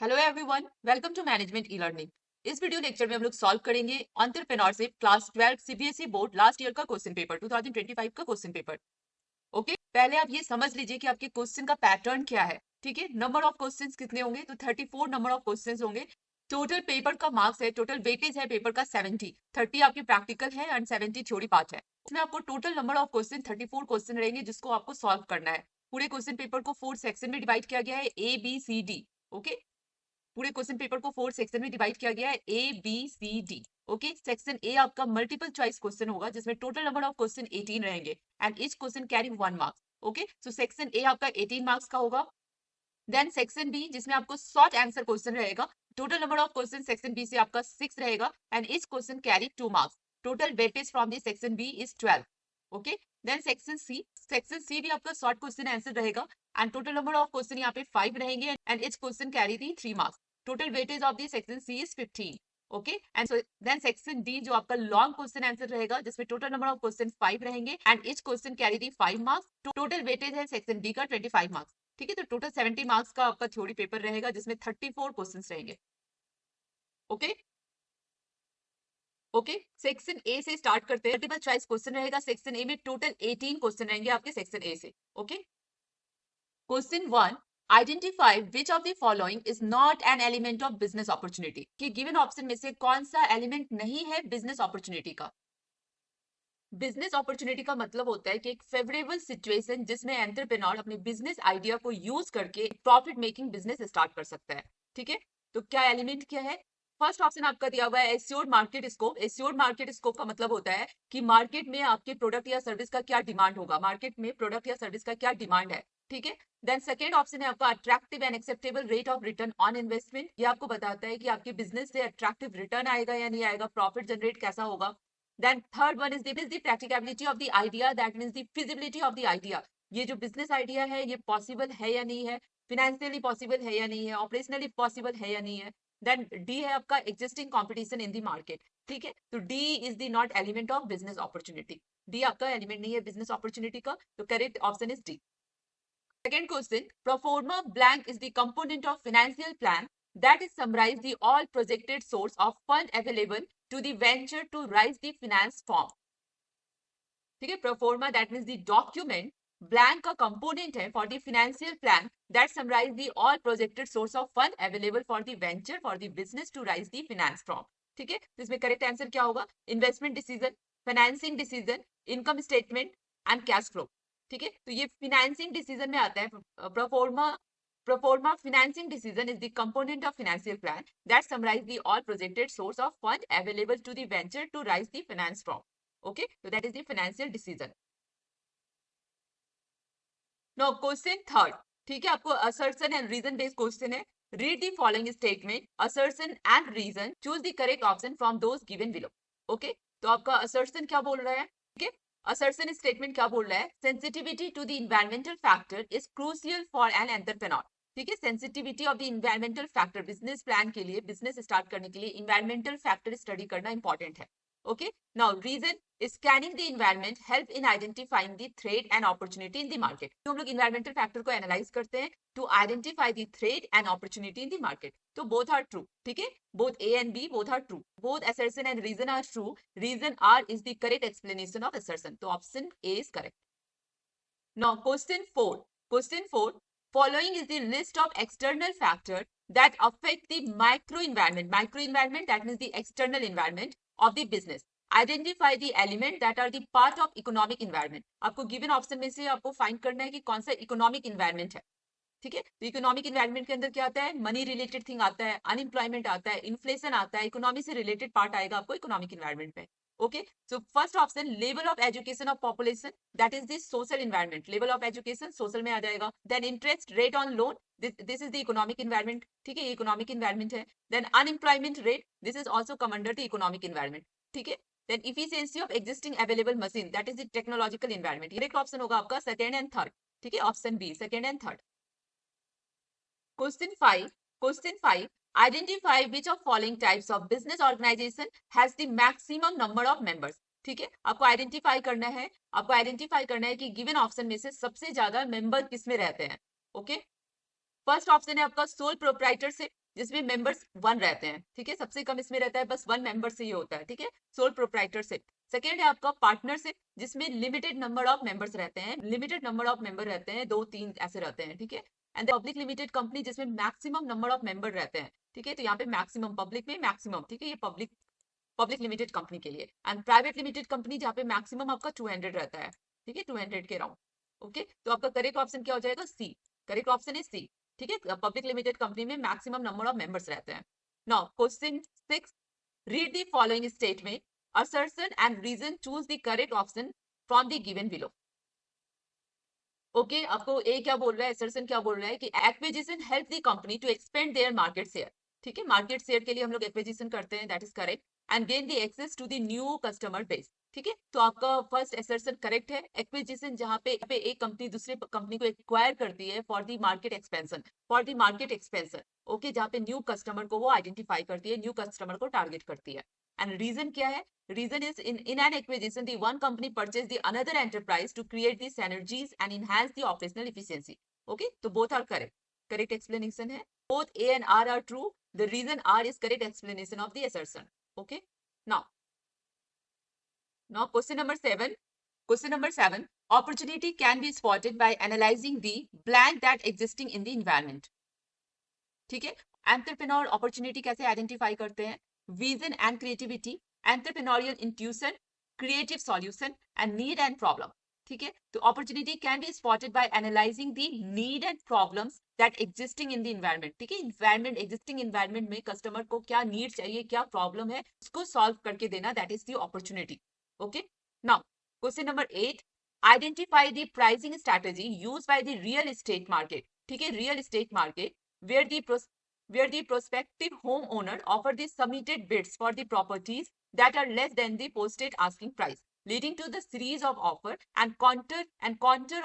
Hello everyone, welcome to management e learning. इस video lecture में हम लोग सॉल्व करेंगे entrepreneurship class 12 CBSE board last year का क्वेश्चन पेपर 2025 का क्वेश्चन पेपर। ओके, पहले आप ये समझ लीजिए कि आपके क्वेश्चन का पैटर्न क्या है। ठीक है, नंबर ऑफ क्वेश्चंस कितने होंगे? तो 34 नंबर ऑफ क्वेश्चंस होंगे। टोटल पेपर का मार्क्स है, टोटल वेटेज है पेपर का 70। 30 आपके प्रैक्टिकल है एंड 70 थ्योरी पार्ट है। इसमें आपको total number of question 34 question रहेंगे जिसको आपको सॉल्व करना है। पूरे क्वेश्चन पेपर को 4 सेक्शन में डिवाइड किया गया है, A B C D. Okay, पूरे क्वेश्चन पेपर को 4 सेक्शन में डिवाइड किया गया है, A B C D. Okay, section A आपका मल्टीपल चॉइस क्वेश्चन होगा जिसमें टोटल नंबर ऑफ क्वेश्चन 18 रहेंगे and each question carry 1 marks. Okay, so section A आपका 18 मार्क्स का होगा। देन सेक्शन बी जिसमें आपको शॉर्ट आंसर क्वेश्चन रहेगा। Total number of question section B से आपका 6 रहेगा and each question carry 2 marks. Total weightage from the section B is 12। Okay, then section C भी आपका शॉर्ट क्वेश्चन आंसर रहेगा and total number of question यहाँ पे 5 रहेंगे and each question carry the 3 marks. Total weightage of the section C is 15। Okay, and so then section D जो आपका long question answer रहेगा जिसमें टोटल नंबर ऑफ क्वेश्चन 5 रहेंगे and each question carry the 5 marks. Total weightage है section D का 25 marks. ठीक है, तो टोटल 70 मार्क्स का आपका थ्योरी पेपर रहेगा जिसमें 34 क्वेश्चंस रहेंगे। ओके ओके, सेक्शन ए से स्टार्ट करते हैं। मल्टीपल चॉइस क्वेश्चन रहेगा सेक्शन ए में। टोटल 18 क्वेश्चन रहेंगे आपके सेक्शन ए से। Okay, question 1, identify which of the following is not an element of business opportunity. कि गिवन ऑप्शन में से कौन सा एलिमेंट नहीं है बिजनेस अपॉर्चुनिटी का। बिजनेस अपॉर्चुनिटी का मतलब होता है कि एक फेवरेबल सिचुएशन जिसमें एंटरप्रेन्योर अपने बिजनेस आइडिया को यूज करके प्रॉफिट मेकिंग बिजनेस स्टार्ट कर सकता है। ठीक है, तो क्या एलिमेंट क्या है? फर्स्ट ऑप्शन आपका दिया हुआ है assured market scope. Assured market scope का मतलब होता है कि मार्केट में आपके प्रोडक्ट या सर्विस का क्या डिमांड होगा, मार्केट में प्रोडक्ट या सर्विस का क्या डिमांड है। ठीक है, देन सेकेंड ऑप्शन है आपका attractive and acceptable rate of return on investment. ये आपको बताता है कि आपके बिजनेस से अट्रैक्टिव रिटर्न आएगा या नहीं आएगा, प्रॉफिट जनरेट कैसा होगा। Then third one is the practicability of the idea, that means the feasibility of the idea। ये जो बिजनेस आइडिया है ये पॉसिबल है या नहीं है, फिनेंशियली पॉसिबल है या नहीं है, ऑपरेशनली पॉसिबल है या नहीं है। देन डी है आपका existing competition in the market. ठीक है, तो D is the not element of business opportunity. D आपका एलिमेंट नहीं है बिजनेस अपॉर्चुनिटी का, तो correct option is D. Second question, pro forma blank is the component of financial plan that is summarize the all projected source of fund available to the venture to raise the finance form। ठीक है, pro forma that means the document blank का component है for the financial plan that summarize the all projected source of fund available for the venture for the business to raise the finance from। ठीक है, तो इसमें correct answer क्या होगा? Investment decision, financing decision, income statement and cash flow. ठीक है, तो ये फिनेंसिंग डिसीजन में आता है। Proforma financing decision is the component of financial plan that summarize the all projected source of fund available to the venture to raise the finance from। okay, so that is the financial decision। now question third, ठीक है, आपको assertion and reason based question है। read the following statement, assertion and reason, choose the correct option from those given below। okay, तो आपका assertion क्या बोल रहा है? ठीक है, assertion statement क्या बोल रहा है? sensitivity to the environmental factor is crucial for an entrepreneur। ठीक है, sensitivity of the environmental factor, business plan के लिए, बिजनेस स्टार्ट करने के लिए इन्वायरमेंटल फैक्टर स्टडी करना इंपॉर्टेंट है। Okay, now reason, scanning the environment help in identifying the threat and opportunity in the market. तो हम लोग इन्वायरमेंटल फैक्टर को एनालाइज करते हैं to identify the threat and opportunity in the market. तो both are true. ठीक है, both A and B both are true, both assertion and reason are true. Reason R is the correct explanation of assertion, तो option A is correct. Now question 4, question 4, following is the list of external factors that affect the microenvironment। Microenvironment that means the external environment of the business। Identify the element that are the part of economic environment। आपको given option में से आपको find करना है कि कौन सा economic environment है। ठीक है, तो इकोनॉमिक इन्वायरमेंट के अंदर क्या आता है? मनी रिलेटेड थिंग आता है, अनएम्प्लॉयमेंट आता है, इन्फ्लेशन आता है, इकोनॉमी से रिलेटेड पार्ट आएगा आपको इकोनॉमिक इन्वायरमेंट में। Okay, so first option level of education of population, that is the social environment. Level of education social में आ जाएगा। Then interest rate on loan, this is the economic environment. ठीक है, ये economic environment है। Then unemployment rate, this is also come under the economic environment. ठीक है, then efficiency of existing available machine, that is the technological environment. Correct option होगा आपका second and third. ठीक है, option B, second and third. Question 5. Question 5. Identify which of following types of business organization has the maximum number of members। ठीक है, आपको identify करना है, आपको आइडेंटिफाई करना है कि गिवन ऑप्शन में से सबसे ज्यादा मेंबर किस में रहते हैं। ओके, फर्स्ट ऑप्शन है आपका सोल प्रोप्राइटरशिप, जिसमें मेंबर्स 1 रहते हैं, ठीक है, सबसे कम इसमें रहता है बस 1 मेंबर से ये होता है, ठीक है, सोल प्रोप्राइटरशिप। सेकेंड है आपका पार्टनरशिप, जिसमें लिमिटेड नंबर ऑफ मेंबर्स रहते हैं, लिमिटेड नंबर ऑफ मेंबर रहते हैं, 2-3 ऐसे रहते हैं, ठीक है। एंड पब्लिक लिमिटेड कंपनी, जिसमें मैक्सिमम नंबर ऑफ मेंबर रहते हैं, ठीक है, तो यहाँ पे मैक्सिमम, पब्लिक में मैक्सिमम, ठीक है, ये पब्लिक पब्लिक लिमिटेड कंपनी के लिए। एंड प्राइवेट लिमिटेड कंपनी जहाँ पे मैक्सिमम आपका 200 रहता है, ठीक है, 200 के राउंड। ओके, तो आपका करेक्ट ऑप्शन क्या हो जाएगा? सी। करेक्ट ऑप्शन है सी, ठीक है, पब्लिक लिमिटेड कंपनी में मैक्सिमम नंबर ऑफ मेंबर्स रहते हैं। Now question 6, read the following statement, assertion and reason, choose the correct option from the given below. Okay, आपको ए क्या बोल रहा है, assertion क्या बोल रहा है कि acquisition help the company to expand their market share, ठीक है, मार्केट शेयर के लिए हम लोग एक्विजिशन करते हैं, that is correct, and gain the access to the new customer base, ठीक है, तो आपका फर्स्ट एसर्शन करेक्ट है। एक्विजिशन जहां पे एक कंपनी दूसरे कंपनी को एक्वायर करती है for the market expansion, for the market expansion, okay, जहां पे न्यू कस्टमर को वो आइडेंटिफाई करती है, न्यू कस्टमर को टारगेट करती है। एंड रीजन क्या है? Reason is in an acquisition, the one company purchased the another enterprise to create the synergies and enhance the operational efficiency. Okay, so both are correct. Correct explanation है. Both A and R are true. The reason R is correct explanation of the assertion. Okay. Now question number 7. Question number 7. Opportunity can be spotted by analyzing the blank that existing in the environment. ठीक है. Entrepreneur opportunity कैसे identify करते हैं? Vision and creativity, entrepreneurial intuition, creative solution and need and problem, ठीक है, तो opportunity can be spotted by analyzing the need and problems that existing in the environment, ठीक है, environment, existing environment में customer को क्या need चाहिए, क्या problem है, उसको solve करके देना, that is the opportunity. Okay, now question number 8, identify the pricing strategy used by the real estate market, ठीक है, real estate market where the prospective homeowner offer the submitted bids for the properties that are less than the posted asking price, leading to the series of offer and counter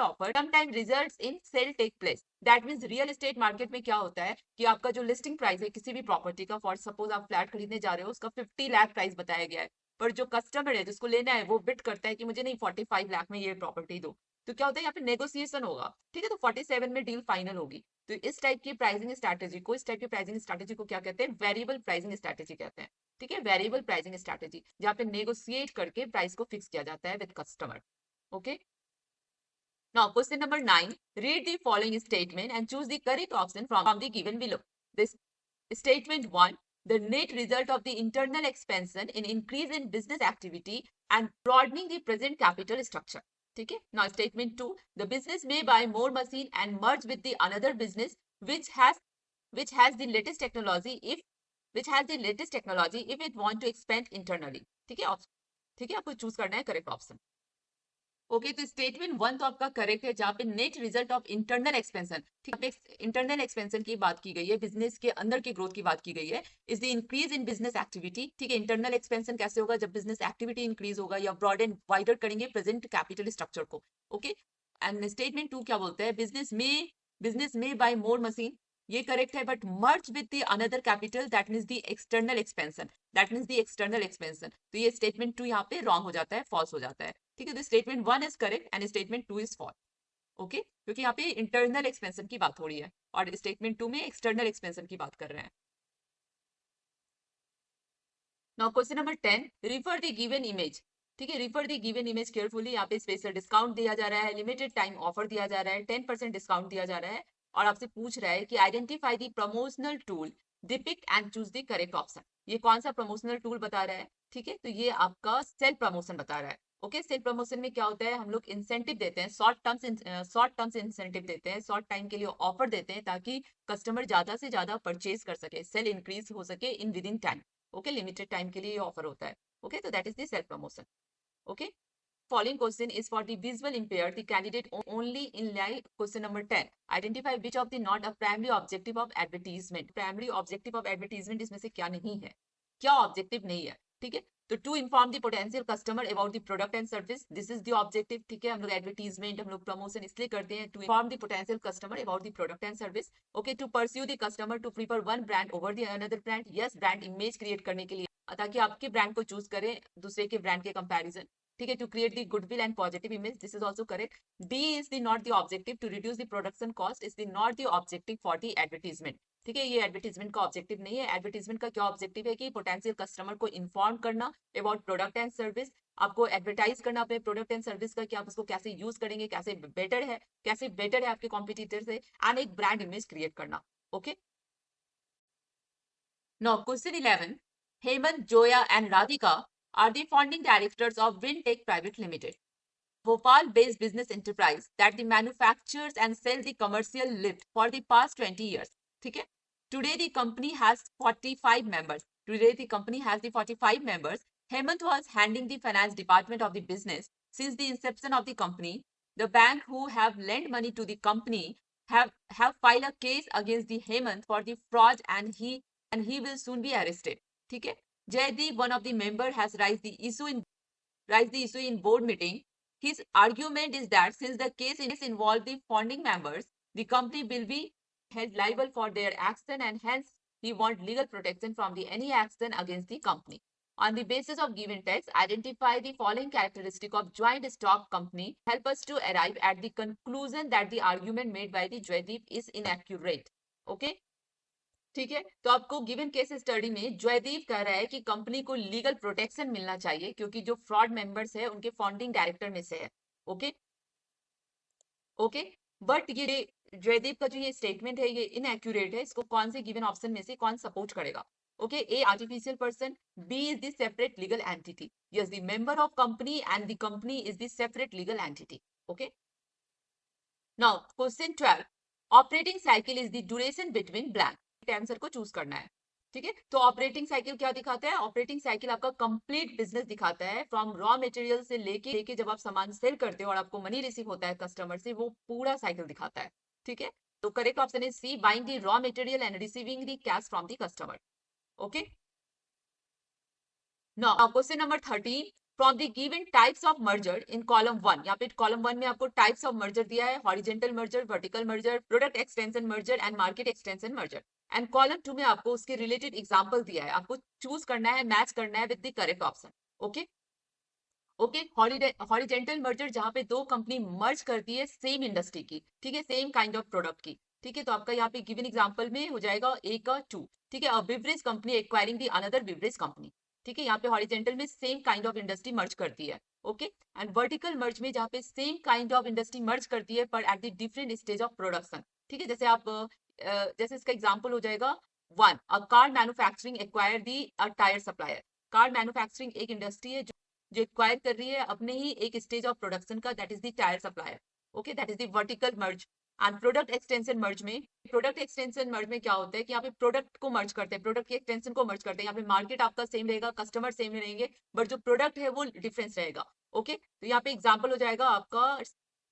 offer sometimes results in sale take place. That means real estate market में क्या होता है कि आपका जो listing price है किसी भी प्रॉपर्टी का, फॉर सपोज आप फ्लैट खरीदने जा रहे हो, उसका 50 लाख प्राइस बताया गया है, पर जो कस्टमर है जिसको लेना है वो बिड करता है कि मुझे नहीं 45 लाख में ये प्रॉपर्टी दो, तो क्या होता है यहाँ पे नेगोशिएशन होगा, ठीक है, तो 47 में डील फाइनल होगी। तो इस टाइप की प्राइसिंग स्ट्रैटेजी को क्या कहते हैं? वेरिएबल प्राइसिंग स्ट्रैटेजी कहते हैं, ठीक है, वेरिएबल प्राइसिंग स्ट्रैटेजी, जहां पे नेगोशिएट करके प्राइस को फिक्स किया जाता है with customer. Okay, now question number 9, read the following statement and choose the correct option from the given below. This statement 1, the net result of the internal expansion in increase in business activity and broadening the present capital structure, ठीक है। Now statement 2, the business may buy more machine and merge with the another business which has the latest technology if it want to expand internally, ठीक है, ठीक है, आपको choose करना है correct option. Okay, तो स्टेटमेंट 1 तो आपका करेक्ट है, जहां पे net result of internal expansion, ठीक है, इंटरनल एक्सपेंशन की बात की गई है, बिजनेस के अंदर की ग्रोथ की बात की गई है, is the increase in business activity, ठीक है, इंटरनल एक्सपेंशन कैसे होगा? जब बिजनेस एक्टिविटी इंक्रीज होगा या ब्रॉड एंड वाइडर करेंगे प्रेजेंट कैपिटल स्ट्रक्चर को। ओके, एंड स्टेटमेंट 2 क्या बोलता है? बिजनेस में बाय मोर मशीन, ये करेक्ट है, but merge with the another capital, that means the external expansion, तो ये स्टेटमेंट 2 यहाँ पे रॉन्ग हो जाता है, फॉल्स हो जाता है, ठीक है, तो statement 1 is correct and statement 2 is false. Okay, क्योंकि यहाँ पे इंटरनल एक्सपेंशन की बात हो रही है और स्टेटमेंट 2 में एक्सटर्नल एक्सपेंशन की बात कर रहे हैं। Now question number 10, refer the given image, ठीक है, refer the given image carefully. यहाँ पे स्पेशल डिस्काउंट दिया जा रहा है, लिमिटेड टाइम ऑफर दिया जा रहा है, 10% डिस्काउंट दिया जा रहा है और आपसे पूछ रहा है कि identify the promotional tool, depict and choose the correct option. ये कौन सा प्रमोशनल टूल बता रहा है? ठीक है, तो ये आपका सेल प्रमोशन बता रहा है। ओके, सेल प्रमोशन में क्या होता है? हम लोग इंसेंटिव देते हैं, शॉर्ट टर्म्स इंसेंटिव देते हैं, शॉर्ट टाइम के लिए ऑफर देते हैं ताकि कस्टमर ज्यादा से ज्यादा परचेज कर सके, सेल इंक्रीज हो सके in within time. Okay, limited time के लिए ये ऑफर होता है। ओके, तो that is the sale promotion. Okay, following question is for the visual impaired, the candidate only in line. Question number 10, identify which of the not a primary objective of advertisement. Primary objective of advertisement इसमें से क्या नहीं है, क्या objective नहीं है? ठीक है, तो to inform the potential customer about the product and service, this is the objective. ठीक है, हम लोग एडवर्टीजमेंट, हम लोग प्रमोशन इसलिए करते हैं to inform the potential customer about the product and service. Okay, to pursue the customer to prefer one brand over the another brand. Yes, brand image create करने के लिए, ताकि आपके ब्रांड को चूज करें दूसरे के ब्रांड के कंपैरिजन। ठीक है, to create the goodwill and positive image, this is also correct. D is the not the objective, to reduce the production cost is the not the objective for the advertisement. ठीक है, ये advertisement का objective नहीं है। Advertisement का क्या objective है कि पोटेंशियल कस्टमर को इन्फॉर्म करना अबाउट प्रोडक्ट एंड सर्विस, आपको एडवर्टाइज करना अपने प्रोडक्ट एंड सर्विस का कि आप उसको कैसे यूज करेंगे, कैसे बेटर है आपके कॉम्पिटिटर से, एंड एक ब्रांड इमेज क्रिएट करना। Okay, now question 11, Hemant, Zoya and Radhika are the founding directors of Wintech Private Limited, Bhopal-based business enterprise that the manufactures and sells the commercial lift for the past 20 years. ठीक है? Today the company has 45 members. Hemant was handling the finance department of the business since the inception of the company. The bank who have lent money to the company have filed a case against the Hemant for the fraud, and he will soon be arrested. ठीक है? Jaideep, one of the member, has raised the issue in board meeting. His argument is that since the case involved the founding members, the company will be held liable for their action, and hence he wants legal protection from any action against the company. On the basis of given text, identify the following characteristic of joint stock company. Help us to arrive at the conclusion that the argument made by the Jaideep is inaccurate. Okay? ठीक है, तो आपको given case study में जयदीप कह रहा है कि company को लीगल प्रोटेक्शन मिलना चाहिए क्योंकि जो फ्रॉड मेंबर्स है उनके फाउंडिंग डायरेक्टर में से है। ओके ओके, बट ये जयदीप का जो ये स्टेटमेंट है ये इनएक्यूरेट है। इसको कौन से गिवन ऑप्शन में से कौन सपोर्ट करेगा? Okay, A artificial person, B is the separate legal entity, yes the member of company and the company is the separate legal entity. Okay, now question 12, operating cycle is the duration between blank. Answer को choose करना है। ठीक है, तो operating cycle क्या दिखाता है? Operating cycle आपका कंप्लीट बिजनेस दिखाता है, फ्रॉम रॉ मटेरियल से लेके जब आप सामान सेल करते हो और आपको मनी रिसीव होता है कस्टमर से, वो पूरा साइकिल दिखाता है। ठीक है, तो correct option is C, buying the raw material and receiving the cash from the customer. Okay, now question number 13, from the given types of merger in column 1, यहाँ पे कॉलम 1 में आपको टाइप्स ऑफ मर्जर दिया है, horizontal merger, vertical merger, product extension merger and market extension merger. And column 2 में आपको उसके related example दिया है, आपको चूज करना है, मैच करना है with the correct option. Okay okay, horizontal merger जहां पे दो कंपनी मर्ज करती है सेम इंडस्ट्री की, ठीक है, सेम काइंड ऑफ प्रोडक्ट की। ठीक है, तो आपका यहाँ पे गिवन एग्जांपल में हो जाएगा ए का 2। ठीक है, a beverage company acquiring the another beverage company. ठीक है, यहाँ पे हॉरिजेंटल में same kind of industry merge करती है। ओके, एंड वर्टिकल मर्ज में जहाँ पे same kind of industry merge करती है पर at the different stage of production. ठीक है, जैसे आप जैसे इसका एग्जांपल हो जाएगा 1, a car manufacturing acquire the a tyre supplier. Car manufacturing एक इंडस्ट्री है जो एक्वायर कर रही है अपने ही एक स्टेज ऑफ प्रोडक्शन का, that is the tyre supplier. Okay, that is the vertical merge. And product extension merge में क्या होता है कि यहाँ पे प्रोडक्ट को मर्ज करते हैं, प्रोडक्ट के एक्सटेंशन को मर्ज करते हैं। यहाँ पे मार्केट आपका सेम रहेगा, कस्टमर सेम रहेंगे, बट जो प्रोडक्ट है वो डिफरेंस रहेगा। ओके, तो यहाँ पे एग्जाम्पल हो जाएगा आपका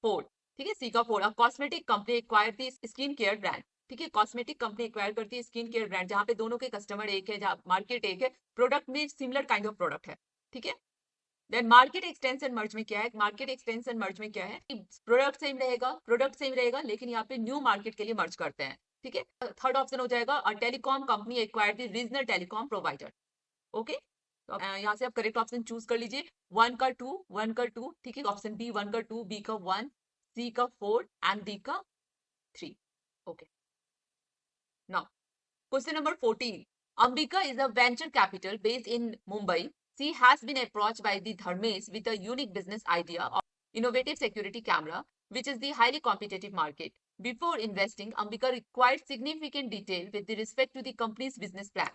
4। ठीक है, सी का 4, कॉस्मेटिक कंपनी एक्वायर दी स्किन केयर ब्रांड। ठीक है, कॉस्मेटिक कंपनी एक्वायर करती है स्किन केयर ब्रांड, जहाँ पे दोनों के कस्टमर एक है, जहाँ मार्केट एक है, प्रोडक्ट में सिमिलर काइंड ऑफ प्रोडक्ट है। ठीक है, देन मार्केट एक्सटेंशन मर्ज में क्या है? मार्केट एक्सटेंशन मर्ज में क्या है कि प्रोडक्ट सेम रहेगा लेकिन यहाँ पे न्यू मार्केट के लिए मर्ज करते हैं। ठीक है, थर्ड ऑप्शन हो जाएगा a telecom company acquire the regional telecom provider. Okay, तो यहाँ से आप करेक्ट ऑप्शन चूज कर लीजिए, 1 का 2। ठीक है, ऑप्शन बी 1 का 2, बी का 1, सी का 4 एंड डी का 3। Okay, now question number 14, Ambika is a venture capital based in Mumbai. She has been approached by the Dharmesh with a unique business idea of innovative security camera, which is the highly competitive market. Before investing, Ambika required significant detail with respect to the company's business plan.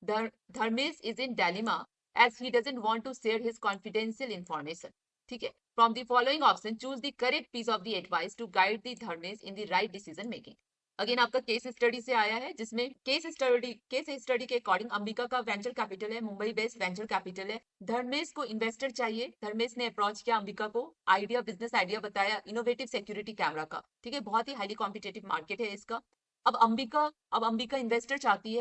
Dharmesh is in dilemma as he doesn't want to share his confidential information. ठीक है, from the following option, choose the correct piece of the advice to guide the Dharmesh in the right decision making. Again आपका case study से आया है, जिसमें case study के according Ambika का venture capital है, मुंबई बेस्ड वेंचर कैपिटल है। धर्मेश को इन्वेस्टर चाहिए, धर्मेश ने अप्रोच किया अंबिका को, बिजनेस आइडिया बताया इनोवेटिव सिक्योरिटी कैमरा का। ठीक है, बहुत ही हाईली कॉम्पिटेटिव मार्केट है इसका। अब अंबिका इन्वेस्टर चाहती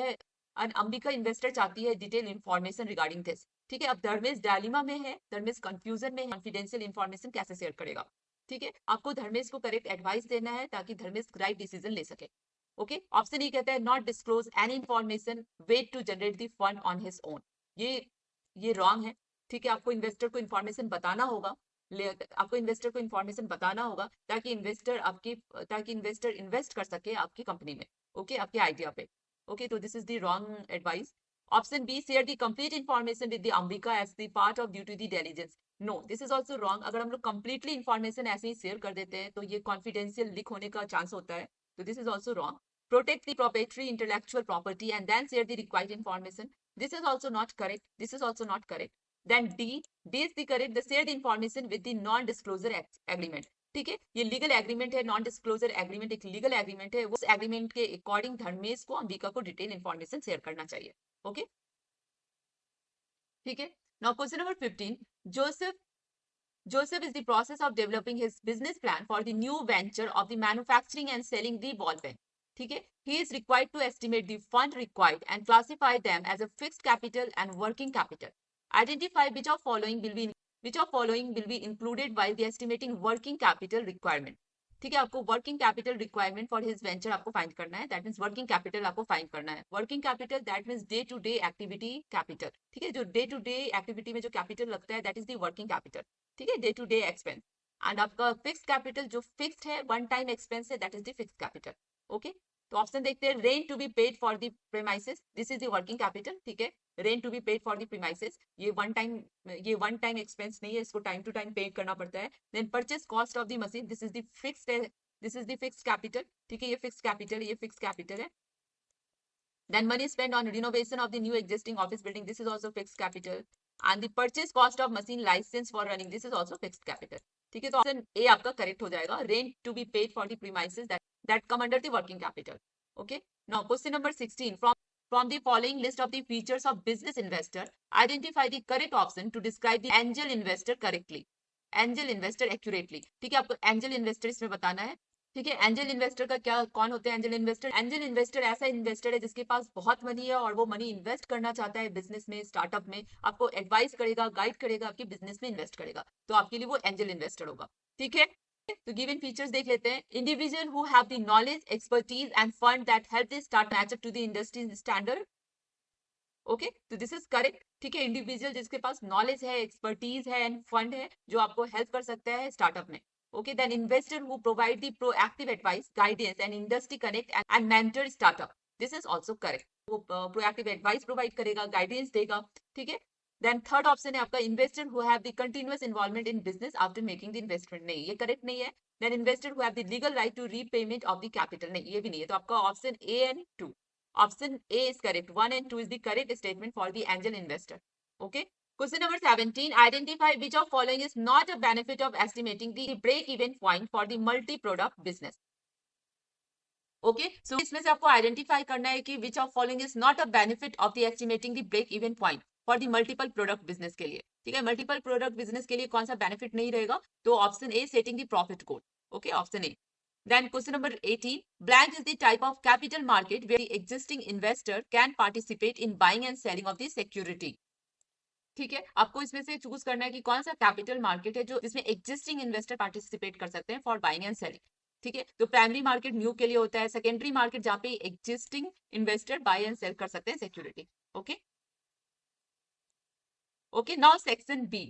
है डिटेल इन्फॉर्मेशन रिगार्डिंग दिस। ठीक है, अब धर्मेश डायलिमा में है, धर्मेश कंफ्यूजन में है, कॉन्फिडेंशियल इन्फॉर्मेशन कैसे शेयर करेगा। ठीक है, आपको धर्मेश को करेक्ट एडवाइस देना है ताकि धर्मेश राइट डिसीजन ले सके। ओके, ऑप्शन ये कहता है not disclose any information, wait to generate the fund on his own. ये रॉन्ग है। ठीक है, आपको इन्वेस्टर को इन्फॉर्मेशन बताना होगा, ताकि इन्वेस्टर इन्वेस्ट कर सके आपकी कंपनी में। ओके, आपके आइडिया पे। Okay, so this is the wrong advice. Option B, share the complete information with the Ambika as the part of due to the diligence. No, this is also wrong. अगर हम लोग completely information ऐसे ही share कर देते हैं तो ये confidential leak होने का chance होता है. So this is also wrong. Protect the proprietary intellectual property and then share the required information. This is also not correct. This is also not correct. Then D is the correct. The share the information with the non-disclosure agreement. ठीक है, ये legal agreement है, non disclosure agreement एक legal agreement है. उस agreement के according Dharmesh को अंबिका को डिटेल इंफॉर्मेशन शेयर करना चाहिए. ओके, ठीक है. Now question number 15. Joseph is the process of developing his business plan for the new venture of the manufacturing and selling the ball pen. ठीक है, he is required to estimate the fund required and classify them as a fixed capital and working capital. Identify which of following will be included while the estimating working capital requirement. ठीक है, आपको working capital requirement for his venture आपको find करना है. That means working capital आपको find करना है. Working capital that means day to day activity capital. ठीक है, जो डे टू डे एक्टिविटी में जो कैपिटल लगता है that is the working capital. ठीक है, day to day expense. And आपका फिक्स कैपिटल जो फिक्स्ड है, वन टाइम एक्सपेंस है, that is the fix capital. Okay, तो ऑप्शन देखते हैं. Rent to be paid for the premises, this is the working capital. ठीक है, rent to be paid for the premises, ये one time expense नहीं है, इसको टाइम टू टाइम पे करना पड़ता है. Then purchase cost of the machine, this is the fixed capital. ठीक है, ये फिक्स्ड कैपिटल है. Then money spent on renovation of the new existing office building, this is also fixed capital. And the purchase cost of machine license for running, this is also fixed capital. ठीक है, तो option ए आपका correct हो जाएगा. Rent to be paid for the premises that come under the working capital. Okay, now question number 16. From the following list of the features of business investor, identify the correct option to describe the angel investor correctly. Angel investor accurately. ठीक है, आपको angel investor इसमें बताना है. ठीक है, angel investor का क्या, कौन होते हैं एंजल इन्वेस्टर? एंजल इन्वेस्टर ऐसा इन्वेस्टर है जिसके पास बहुत मनी है और वो मनी इन्वेस्ट करना चाहता है बिजनेस में, स्टार्टअप में. आपको एडवाइस करेगा, गाइड करेगा, आपके बिजनेस में इन्वेस्ट करेगा, तो आपके लिए वो एंजल इन्वेस्टर होगा. ठीक है, तो गिवन फीचर्स देख लेते हैं. Individual who have the knowledge, expertise and fund that help the start match up to the industry standard. Okay, तो दिस इज करेक्ट. ठीक है, इंडिविजुअल जिसके पास नॉलेज है, एक्सपर्टीज है एंड फंड है जो आपको हेल्प कर सकता है स्टार्टअप में. Okay, then investor who provide the proactive advice, guidance and industry connect and mentor startup. This is also correct. वो proactive advice provide करेगा, guidance देगा. ठीक है, then third option है आपका investor who have the continuous involvement in business after making the investment. नहीं, ये correct नहीं है. Then investor who have the legal right to repayment of the capital. नहीं, ये भी नहीं है. तो आपका option A and 2. Option A is correct. 1 and 2 is the correct statement for the angel investor. Okay. Question number 17. Identify which of following is not a benefit of estimating the break-even point for the multi-product business. Okay, so इसमें से आपको identify करना है कि which of following is not a benefit of the estimating the break-even point for the multiple product business के लिए. ठीक है, multiple product business के लिए कौन सा benefit नहीं रहेगा? तो option A, setting the profit goal. Okay, option A. Then question number 18. Blank is the type of capital market where the existing investor can participate in buying and selling of the security. ठीक है, आपको इसमें से choose करना है कि कौन सा कैपिटल मार्केट है जो जिसमें एग्जिस्टिंग इन्वेस्टर पार्टिसिपेट कर सकते हैं फॉर बाइंग एंड सेलिंग. ठीक है, तो प्राइमरी मार्केट न्यू के लिए होता है, सेकेंडरी मार्केट जहां पे existing investor buy and sell कर सकते हैं security. Okay, okay, now section B.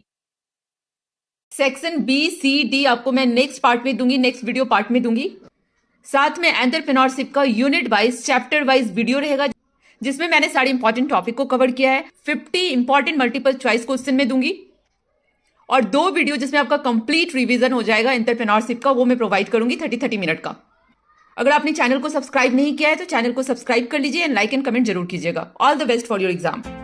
Section B, C, D आपको मैं नेक्स्ट पार्ट में दूंगी, नेक्स्ट वीडियो पार्ट में दूंगी. साथ में एंटरप्रेन्योरशिप का unit wise, chapter wise video रहेगा जिसमें मैंने सारे इंपॉर्टेंट टॉपिक को कवर किया है. 50 इंपॉर्टेंट मल्टीपल चॉइस क्वेश्चन में दूंगी और 2 वीडियो जिसमें आपका कंप्लीट रिवीजन हो जाएगा एंटरप्रेन्योरशिप का, वो मैं प्रोवाइड करूंगी 30 मिनट का. अगर आपने चैनल को सब्सक्राइब नहीं किया है तो चैनल को सब्सक्राइब कर लीजिए एंड लाइक एंड कमेंट जरूर कीजिएगा. All the best for your exam.